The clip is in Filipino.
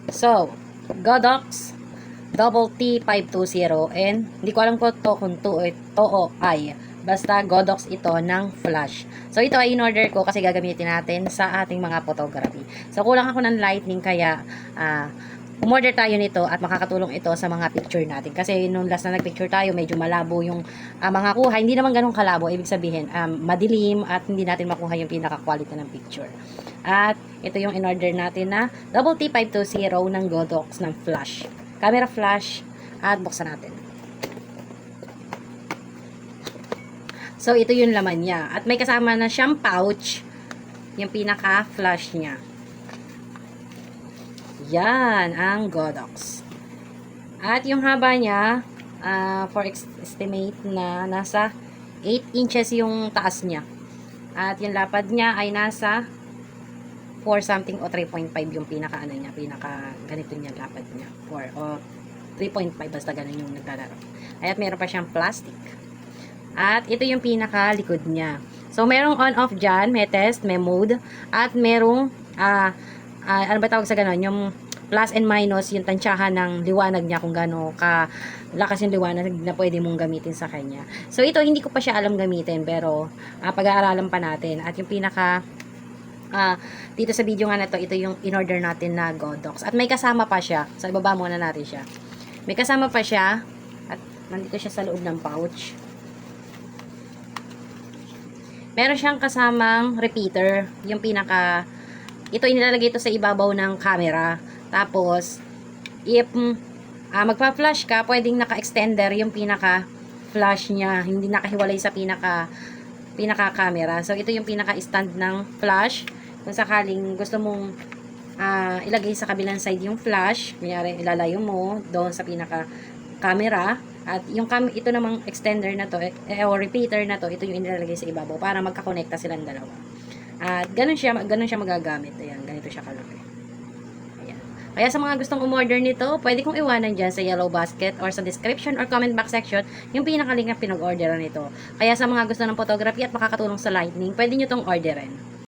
So, Godox Double T520 and hindi ko alam kung to o ay. Basta Godox ito ng flash. So, ito ay in-order ko kasi gagamitin natin sa ating mga photography. So, kulang ako ng lightning kaya umorder tayo nito at makakatulong ito sa mga picture natin. Kasi nung last na nagpicture tayo, medyo malabo yung mga kuha. Hindi naman ganun kalabo. Ibig sabihin, madilim at hindi natin makuha yung pinaka-quality ng picture. At ito yung in-order natin na Double T520 ng Godox ng flash. Camera flash. At buksan natin. So, ito yung laman niya. At may kasama na siyang pouch. Yung pinaka-flash niya. Yan ang Godox. At yung haba niya, for estimate na nasa 8 inches yung taas niya. At yung lapad niya ay nasa 4 something o 3.5 yung pinaka ano niya, pinaka ganito niya lapad niya. 4 o 3.5 basta ganun yung naglalaro. At meron pa siyang plastic. At ito yung pinaka likod niya. So merong on-off dyan, may test, may mode, at merong ano ba tawag sa ganon? Yung plus and minus, yung tansyahan ng liwanag niya kung gaano lakas yung liwanag na pwede mong gamitin sa kanya. So, ito, hindi ko pa siya alam gamitin, pero pag-aaralan pa natin. At yung pinaka, dito sa video nga na to, ito yung in-order natin na Godox. At may kasama pa siya. So, ibaba muna natin siya. May kasama pa siya. At nandito siya sa loob ng pouch. Meron siyang kasamang repeater. Yung pinaka, ito inilalagay ito sa ibabaw ng camera. Tapos, if magpa-flash ka, pwedeng naka-extender yung pinaka-flash niya. Hindi nakahiwalay sa pinaka-camera. So, ito yung pinaka-stand ng flash. Kung sakaling gusto mong ilagay sa kabilang side yung flash, kunyari ilalayo mo doon sa pinaka-camera. At yung ito namang extender na to, o repeater na to, ito yung inilalagay sa ibabaw para magkakonekta silang dalawa. At ganun siya magagamit. Ayan, ganito siya kalaki. Ayan. Kaya sa mga gustong umorder nito, pwede kong iwanan dyan sa yellow basket or sa description or comment box section yung pinaka-link na pinag-orderan nito. Kaya sa mga gusto ng photography at makakatulong sa lightning, pwede nyo tong orderin.